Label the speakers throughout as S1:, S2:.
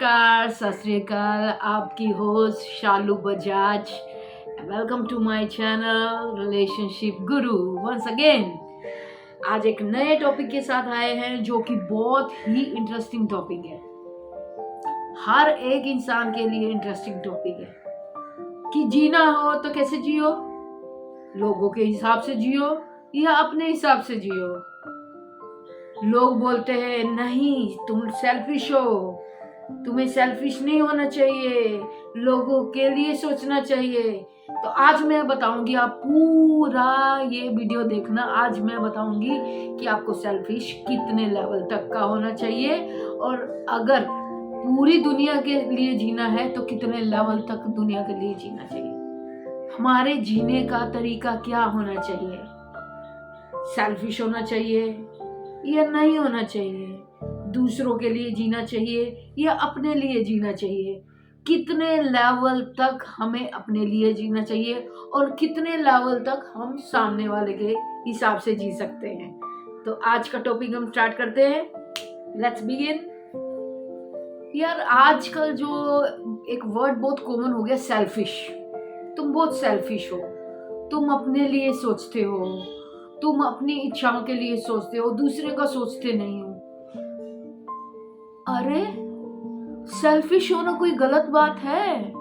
S1: नमस्कार, सत श्री अकाल। आपकी host Shalu Bajaj. Welcome to my channel relationship guru once again. आज एक नए टॉपिक के साथ आए हैं जो कि बहुत ही इंटरेस्टिंग टॉपिक है। हर एक इंसान के लिए इंटरेस्टिंग टॉपिक है कि जीना हो तो कैसे जियो, लोगों के हिसाब से जियो या अपने हिसाब से जियो। लोग बोलते हैं नहीं तुम सेल्फिश हो, तुम्हें सेल्फिश नहीं होना चाहिए, लोगों के लिए सोचना चाहिए। तो आज मैं बताऊंगी, आप पूरा ये वीडियो देखना। आज मैं बताऊंगी कि आपको सेल्फिश कितने लेवल तक का होना चाहिए और अगर पूरी दुनिया के लिए जीना है तो कितने लेवल तक दुनिया के लिए जीना चाहिए। हमारे जीने का तरीका क्या होना चाहिए, सेल्फिश होना चाहिए या नहीं होना चाहिए, दूसरों के लिए जीना चाहिए या अपने लिए जीना चाहिए, कितने लेवल तक हमें अपने लिए जीना चाहिए और कितने लेवल तक हम सामने वाले के हिसाब से जी सकते हैं। तो आज का टॉपिक हम स्टार्ट करते हैं। Let's begin. यार आजकल जो एक वर्ड बहुत कॉमन हो गया, सेल्फिश। तुम बहुत सेल्फिश हो, तुम अपने लिए सोचते हो, तुम अपनी इच्छाओं के लिए सोचते हो, दूसरे का सोचते नहीं हो। अरे सेल्फिश होना कोई गलत बात है?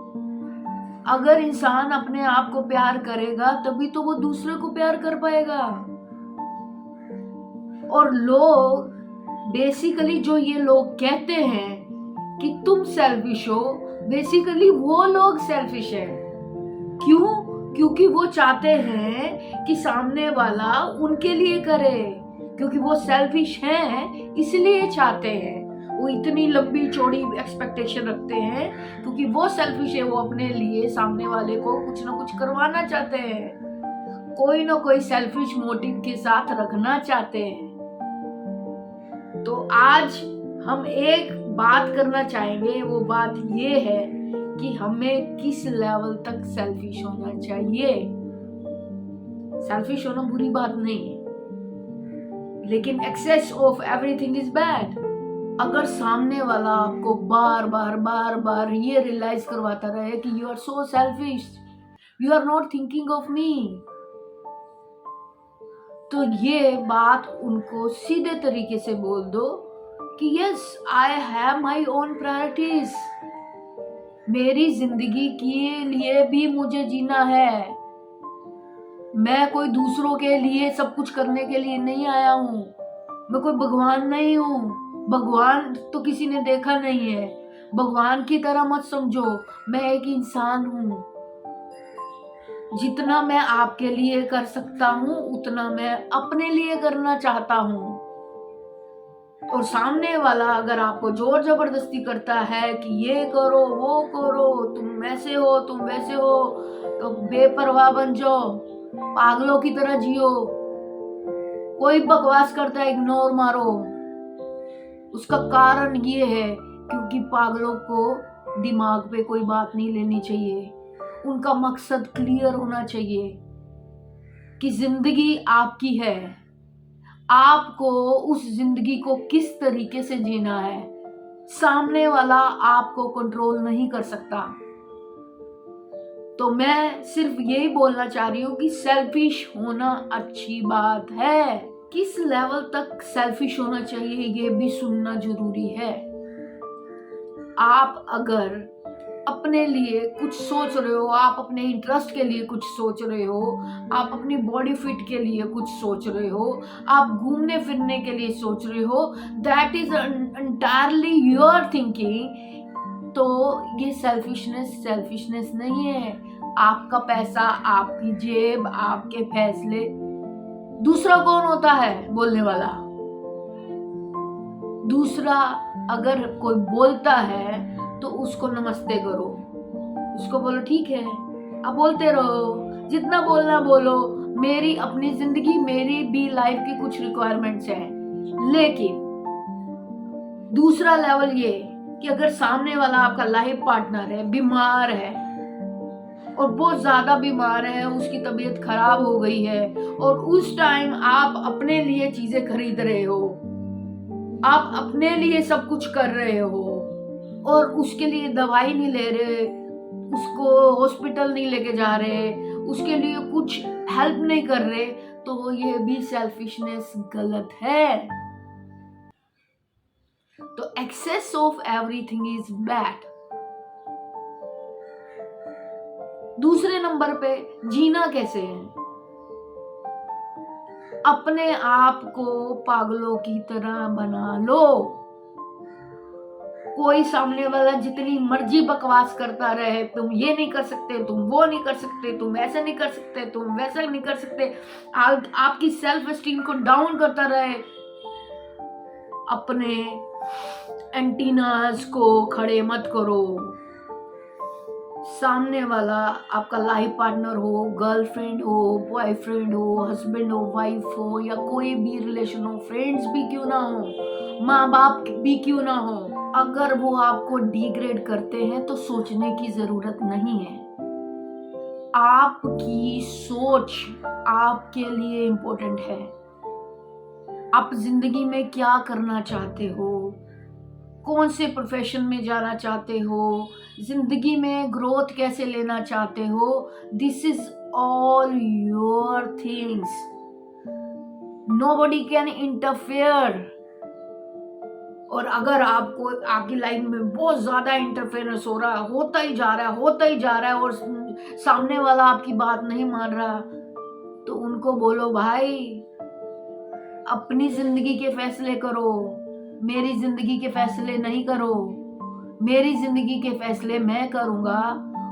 S1: अगर इंसान अपने आप को प्यार करेगा तभी तो वो दूसरे को प्यार कर पाएगा। और लोग बेसिकली जो ये लोग कहते हैं कि तुम सेल्फिश हो, बेसिकली वो लोग सेल्फिश है। क्यों? क्योंकि वो चाहते हैं कि सामने वाला उनके लिए करे, क्योंकि वो सेल्फिश हैं इसलिए चाहते हैं। वो इतनी लंबी चौड़ी एक्सपेक्टेशन रखते हैं क्योंकि वो सेल्फिश है। वो अपने लिए सामने वाले को कुछ ना कुछ करवाना चाहते हैं, कोई ना कोई सेल्फिश मोटिव के साथ रखना चाहते हैं। तो आज हम एक बात करना चाहेंगे, वो बात ये है कि हमें किस लेवल तक सेल्फिश होना चाहिए। सेल्फिश होना बुरी बात नहीं है, लेकिन excess of everything is bad. अगर सामने वाला आपको बार बार ये रियलाइज करवाता रहे कि you are so selfish, you are not thinking of me, तो ये बात उनको सीधे तरीके से बोल दो कि yes I have my own priorities. मेरी जिंदगी के लिए भी मुझे जीना है। मैं कोई दूसरों के लिए सब कुछ करने के लिए नहीं आया हूं। मैं कोई भगवान नहीं हूं। भगवान तो किसी ने देखा नहीं है। भगवान की तरह मत समझो, मैं एक इंसान हूं। जितना मैं आपके लिए कर सकता हूं उतना मैं अपने लिए करना चाहता हूं। और सामने वाला अगर आपको जोर जबरदस्ती करता है कि ये करो वो करो, तुम ऐसे हो तुम वैसे हो, तो बेपरवाह बन जाओ, पागलों की तरह जियो। कोई बकवास करता है इग्नोर मारो। उसका कारण ये है क्योंकि पागलों को दिमाग पे कोई बात नहीं लेनी चाहिए। उनका मकसद क्लियर होना चाहिए कि जिंदगी आपकी है, आपको उस जिंदगी को किस तरीके से जीना है। सामने वाला आपको कंट्रोल नहीं कर सकता। तो मैं सिर्फ यही बोलना चाह रही हूँ कि सेल्फिश होना अच्छी बात है। किस लेवल तक सेल्फिश होना चाहिए ये भी सुनना जरूरी है। आप अगर अपने लिए कुछ सोच रहे हो, आप अपने इंटरेस्ट के लिए कुछ सोच रहे हो, आप अपनी बॉडी फिट के लिए कुछ सोच रहे हो, आप घूमने फिरने के लिए सोच रहे हो, that is entirely your thinking. तो ये सेल्फिशनेस नहीं है। आपका पैसा, आपकी जेब, आपके फैसले। दूसरा कौन होता है बोलने वाला? दूसरा अगर कोई बोलता है तो उसको नमस्ते करो, उसको बोलो ठीक है, आप बोलते रहो, जितना बोलना बोलो। मेरी अपनी जिंदगी, मेरी भी लाइफ की कुछ रिक्वायरमेंट्स हैं। लेकिन दूसरा लेवल ये कि अगर सामने वाला आपका लाइफ पार्टनर है, बीमार है और बहुत ज्यादा बीमार है, उसकी तबीयत खराब हो गई है और उस टाइम आप अपने लिए चीजें खरीद रहे हो, आप अपने लिए सब कुछ कर रहे हो और उसके लिए दवाई नहीं ले रहे, उसको हॉस्पिटल नहीं लेके जा रहे, उसके लिए कुछ हेल्प नहीं कर रहे, तो ये भी सेल्फिशनेस गलत है। तो excess of everything is bad. दूसरे नंबर पे जीना कैसे है? अपने आप को पागलों की तरह बना लो। कोई सामने वाला जितनी मर्जी बकवास करता रहे, तुम ये नहीं कर सकते, तुम वो नहीं कर सकते, तुम ऐसा नहीं कर सकते, तुम वैसा नहीं कर सकते, आपकी सेल्फ एस्टीम को डाउन करता रहे, अपने एंटीनास को खड़े मत करो। सामने वाला आपका लाइफ पार्टनर हो, गर्लफ्रेंड हो, बॉयफ्रेंड हो, हस्बैंड हो, वाइफ हो, या कोई भी रिलेशन हो, फ्रेंड्स भी क्यों ना हो, माँ बाप भी क्यों ना हो, अगर वो आपको डिग्रेड करते हैं तो सोचने की जरूरत नहीं है। आपकी सोच आपके लिए इंपॉर्टेंट है। आप जिंदगी में क्या करना चाहते हो, कौन से प्रोफेशन में जाना चाहते हो, जिंदगी में ग्रोथ कैसे लेना चाहते हो, this is all your things. Nobody can interfere. और अगर आपको आपकी लाइफ में बहुत ज्यादा इंटरफेरेंस हो रहा है, होता ही जा रहा है और सामने वाला आपकी बात नहीं मान रहा, तो उनको बोलो भाई अपनी जिंदगी के फैसले करो, मेरी जिंदगी के फैसले नहीं करो। मेरी जिंदगी के फैसले मैं करूंगा,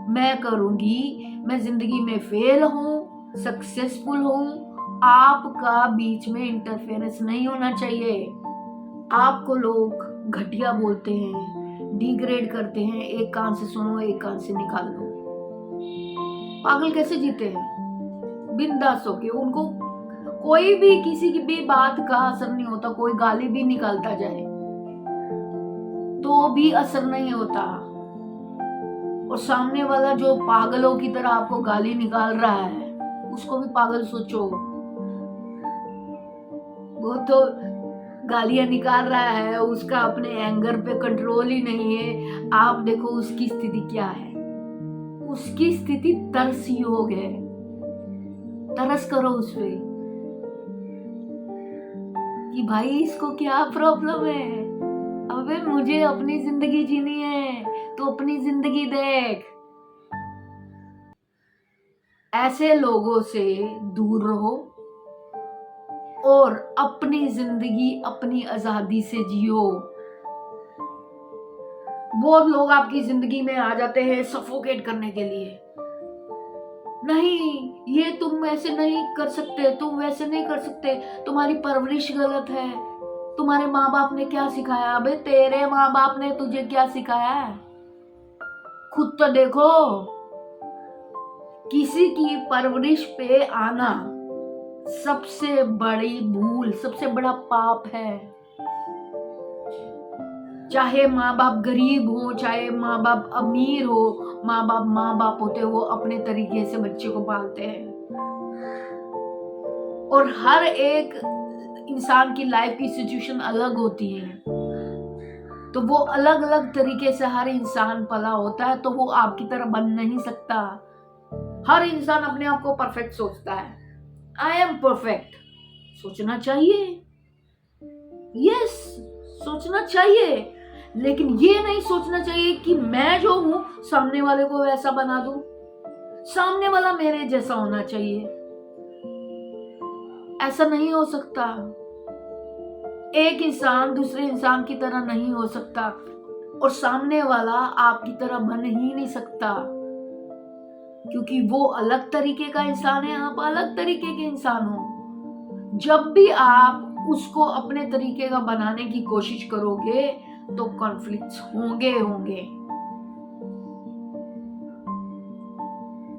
S1: मैं करूंगी। मैं जिंदगी में फेल हूं, सक्सेसफुल हूं, आपका बीच में इंटरफेरेंस नहीं होना चाहिए। आपको लोग घटिया बोलते हैं, डिग्रेड करते हैं, एक कान से सुनो एक कान से निकाल दो। पागल कैसे जीते हैं? बिंदास होके। उनको कोई भी किसी की भी बात का असर नहीं होता। कोई गाली भी निकालता जाए तो भी असर नहीं होता। और सामने वाला जो पागलों की तरह आपको गाली निकाल रहा है, उसको भी पागल सोचो। वो तो गालियां निकाल रहा है, उसका अपने एंगर पे कंट्रोल ही नहीं है। आप देखो उसकी स्थिति क्या है। उसकी स्थिति तरस योग है। तरस करो उस पे कि भाई इसको क्या प्रॉब्लम है। अबे मुझे अपनी जिंदगी जीनी है, तो अपनी जिंदगी देख। ऐसे लोगों से दूर रहो और अपनी जिंदगी अपनी आजादी से जियो। बहुत लोग आपकी जिंदगी में आ जाते हैं सफोकेट करने के लिए। नहीं, ये तुम ऐसे नहीं कर सकते, तुम वैसे नहीं कर सकते, तुम्हारी परवरिश गलत है, तुम्हारे माँ बाप ने क्या सिखाया। अबे तेरे माँ बाप ने तुझे क्या सिखाया है? खुद तो देखो। किसी की परवरिश पे आना सबसे बड़ी भूल, सबसे बड़ा पाप है। चाहे माँ बाप गरीब हो, चाहे माँ बाप अमीर हो, माँ बाप होते हैं, वो अपने तरीके से बच्चे को पालते हैं। और हर एक इंसान की लाइफ की सिचुएशन अलग होती है, तो वो अलग अलग तरीके से हर इंसान पला होता है, तो वो आपकी तरह बन नहीं सकता। हर इंसान अपने आप को परफेक्ट सोचता है। आई एम परफेक्ट सोचना चाहिए, यस सोचना चाहिए, लेकिन ये नहीं सोचना चाहिए कि मैं जो हूं सामने वाले को वैसा बना दूं। सामने वाला मेरे जैसा होना चाहिए, ऐसा नहीं हो सकता। एक इंसान दूसरे इंसान की तरह नहीं हो सकता, और सामने वाला आपकी तरह बन ही नहीं सकता, क्योंकि वो अलग तरीके का इंसान है, आप अलग तरीके के इंसान हो। जब भी आप उसको अपने तरीके का बनाने की कोशिश करोगे तो कॉन्फ्लिक्ट्स होंगे।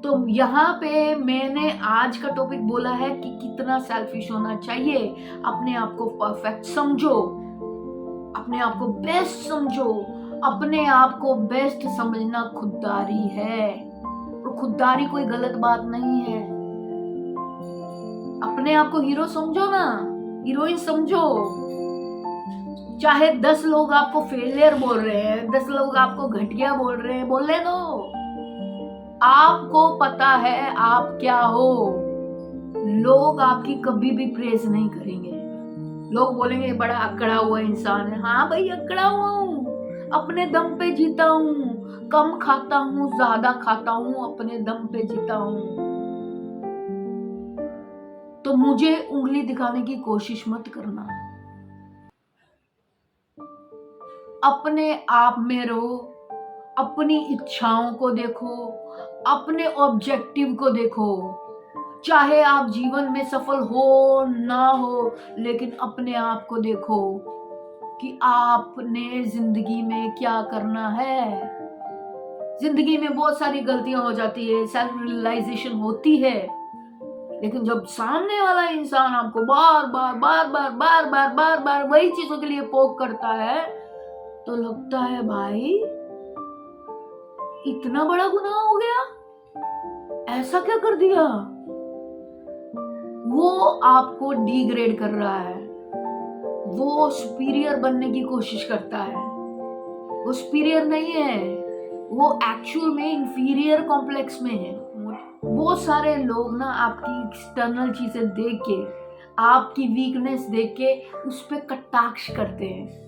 S1: तो यहाँ पे मैंने आज का टॉपिक बोला है कि कितना सेल्फिश होना चाहिए। अपने आप को परफेक्ट समझो, अपने आप को बेस्ट समझो। अपने आप को बेस्ट समझना खुददारी है, और खुददारी कोई गलत बात नहीं है। अपने आप को हीरो समझो ना, हीरोइन समझो। चाहे 10 लोग आपको फेलियर बोल रहे हैं, 10 लोग आपको घटिया बोल रहे हैं, बोलने दो। आपको पता है आप क्या हो। लोग आपकी कभी भी प्रेज नहीं करेंगे। लोग बोलेंगे बड़ा अकड़ा हुआ इंसान है। हाँ भाई, अकड़ा हुआ हूँ, अपने दम पे जीता हूँ, कम खाता हूँ ज्यादा खाता हूँ, अपने दम पे जीता हूँ। तो मुझे उंगली दिखाने की कोशिश मत करना। अपने आप में रहो, अपनी इच्छाओं को देखो, अपने ऑब्जेक्टिव को देखो। चाहे आप जीवन में सफल हो ना हो, लेकिन अपने आप को देखो कि आपने जिंदगी में क्या करना है। जिंदगी में बहुत सारी गलतियां हो जाती है, सेल्फ रियलाइजेशन होती है, लेकिन जब सामने वाला इंसान आपको बार बार बार बार बार बार बार बार वही चीजों के लिए पोक करता है, तो लगता है भाई इतना बड़ा गुनाह हो गया, ऐसा क्या कर दिया। वो आपको डिग्रेड कर रहा है, वो सुपीरियर बनने की कोशिश करता है। वो सुपीरियर नहीं है, वो एक्चुअल में इंफीरियर कॉम्प्लेक्स में है। बहुत सारे लोग ना आपकी एक्सटर्नल चीजें देख के, आपकी वीकनेस देख के उस पर कटाक्ष करते हैं।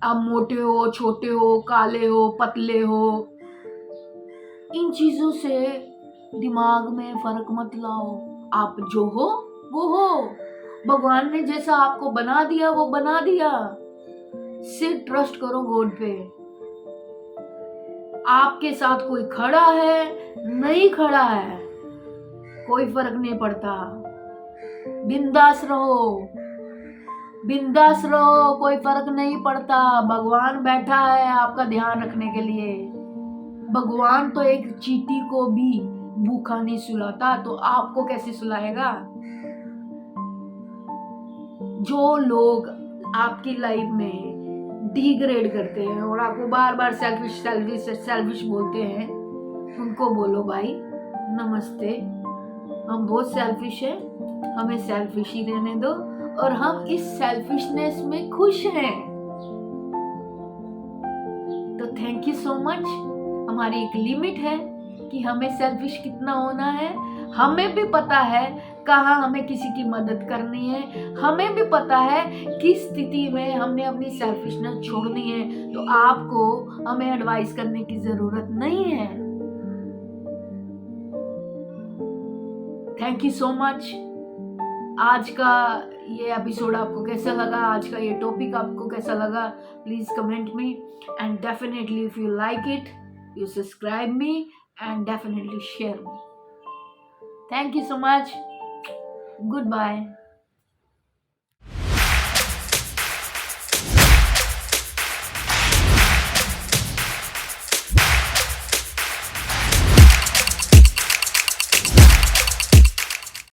S1: आप मोटे हो, छोटे हो, काले हो, पतले हो, इन चीजों से दिमाग में फर्क मत लाओ। आप जो हो वो हो। भगवान ने जैसा आपको बना दिया वो बना दिया। सिर्फ ट्रस्ट करो गॉड पे। आपके साथ कोई खड़ा है नहीं खड़ा है, कोई फर्क नहीं पड़ता। बिंदास रहो, बिंदास रहो, कोई फर्क नहीं पड़ता। भगवान बैठा है आपका ध्यान रखने के लिए। भगवान तो एक चींटी को भी भूखा नहीं सुलाता, तो आपको कैसे सुलाएगा। जो लोग आपकी लाइफ में डिग्रेड करते हैं और आपको बार बार सेल्फिश सेल्फिश सेल्फिश बोलते हैं, उनको बोलो भाई नमस्ते, हम बहुत सेल्फिश हैं, हमें सेल्फिश ही रहने दो और हम इस सेल्फिशनेस में खुश हैं। तो थैंक यू सो मच। हमारी एक लिमिट है कि हमें सेल्फिश कितना होना है। हमें भी पता है कहाँ हमें किसी की मदद करनी है, हमें भी पता है किस स्थिति में हमने अपनी सेल्फिशनेस छोड़नी है। तो आपको हमें एडवाइस करने की जरूरत नहीं है। Thank you so much. आज का ये एपिसोड आपको कैसा लगा, आज का ये टॉपिक आपको कैसा लगा, please comment me, and definitely if you like it, you subscribe me and definitely share me. Thank you so much. Goodbye.